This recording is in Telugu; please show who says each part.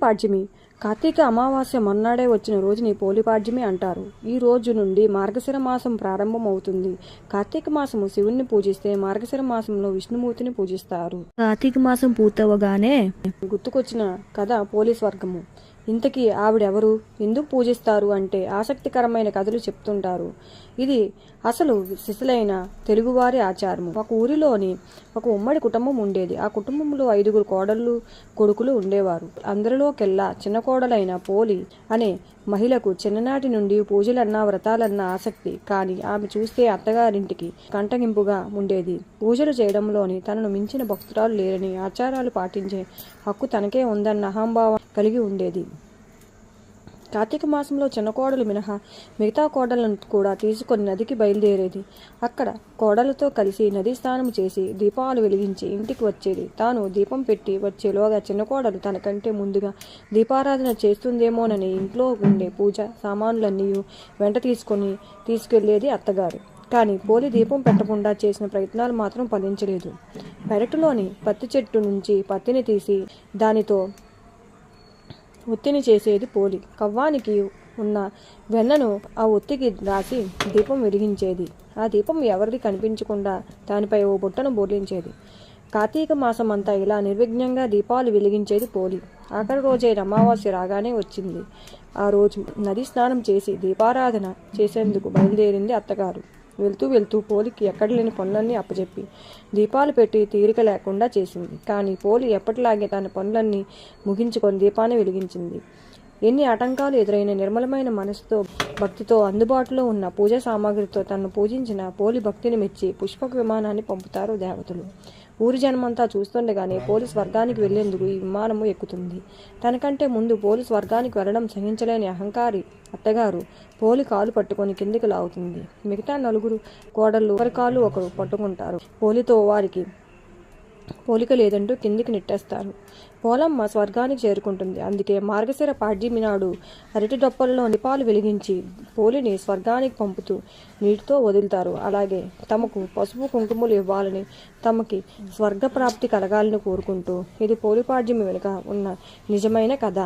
Speaker 1: పోలిపాడ్యమి కార్తీక అమావాస్య మొన్నాడే వచ్చిన రోజుని పోలిపాడ్యమి అంటారు. ఈ రోజు నుండి మార్గశిర మాసం ప్రారంభం అవుతుంది. కార్తీక మాసము శివుణ్ణి పూజిస్తే మార్గశిర మాసంలో విష్ణుమూర్తిని పూజిస్తారు. కార్తీక మాసం పూర్తవగానే గుర్తుకొచ్చిన కథ పోలి స్వర్గము. ఇంతకీ ఆవిడెవరు, ఎందుకు పూజిస్తారు అంటే ఆసక్తికరమైన కథలు చెప్తుంటారు. ఇది అసలు సిసలైన తెలుగువారి ఆచారము. ఒక ఊరిలోని ఒక ఉమ్మడి కుటుంబం ఉండేది. ఆ కుటుంబంలో 5 కోడళ్ళు కొడుకులు ఉండేవారు. అందరిలోకెల్లా చిన్న కోడలైన పోలి అనే మహిళకు చిన్ననాటి నుండి పూజలన్నా వ్రతాలన్నా ఆసక్తి. కానీ ఆమె చూస్తే అత్తగారింటికి కంటగింపుగా ఉండేది. పూజలు చేయడంలోని తనను మించిన భక్తురాలు లేరని, ఆచారాలు పాటించే హక్కు తనకే ఉందన్న అహంభావం కలిగి ఉండేది. కార్తీక మాసంలో చిన్న కోడలు మినహా మిగతా కోడలను కూడా తీసుకొని నదికి బయలుదేరేది. అక్కడ కోడలతో కలిసి నదీ స్నానం చేసి దీపాలు వెలిగించి ఇంటికి వచ్చేది. తాను దీపం పెట్టి వచ్చేలోగా చిన్న కోడలు తనకంటే ముందుగా దీపారాధన చేస్తుందేమోనని ఇంట్లో ఉండే పూజ సామాన్లన్నీ వెంట తీసుకెళ్లేది అత్తగారు. కానీ పోలి దీపం పెట్టకుండా చేసిన ప్రయత్నాలు మాత్రం ఫలించలేదు. పెరటులోని పత్తి చెట్టు నుంచి పత్తిని తీసి దానితో ఒత్తిని చేసేది పోలి. కవ్వానికి ఉన్న వెన్నను ఆ ఒత్తికి రాసి దీపం వెలిగించేది. ఆ దీపం ఎవరిది కనిపించకుండా దానిపై ఓ బుట్టను బోర్లించేది. కార్తీక మాసం అంతా ఇలా నిర్విఘ్నంగా దీపాలు వెలిగించేది పోలి. ఆఖరి రోజైన అమావాస్య రాగానే వచ్చింది. ఆ రోజు నది స్నానం చేసి దీపారాధన చేసేందుకు బయలుదేరింది అత్తగారు. వెళ్తూ పోలికి ఎక్కడలేని పనులన్నీ అప్పచెప్పి దీపాలు పెట్టి తీరిక లేకుండా చేసింది. కానీ పోలి ఎప్పటిలాగే తన పనులన్నీ ముగించుకొని దీపాన్ని వెలిగించింది. ఎన్ని ఆటంకాలు ఎదురైన నిర్మలమైన మనసుతో భక్తితో అందుబాటులో ఉన్న పూజా సామాగ్రితో తనను పూజించిన పోలి భక్తిని మెచ్చి పుష్పక విమానాన్ని పంపుతారు దేవతలు. ఊరి జనమంతా చూస్తుండగానే పోలి స్వర్గానికి వెళ్లేందుకు ఈ విమానము ఎక్కుతుంది. తనకంటే ముందు పోలి స్వర్గానికి వెళ్లడం సహించలేని అహంకారి అత్తగారు పోలి కాలు పట్టుకొని కిందికి లాగుతుంది. మిగతా 4 కోడళ్ళు ఒకరి కాలు ఒకరు పట్టుకుంటారు. పోలితో వారికి పోలిక లేదంటూ కిందికి నెట్టేస్తారు. పోలమ్మ స్వర్గానికి చేరుకుంటుంది. అందుకే మార్గశిర పాడ్యమి నాడు అరటి డొప్పల్లో దీపాలు వెలిగించి పోలిని స్వర్గానికి పంపుతూ నీటితో వదులుతారు. అలాగే తమకు పసుపు కుంకుమలు ఇవ్వాలని, తమకి స్వర్గ ప్రాప్తి కలగాలని కోరుకుంటూ ఇది పోలిపాడ్యమి వెనుక ఉన్న నిజమైన కథ.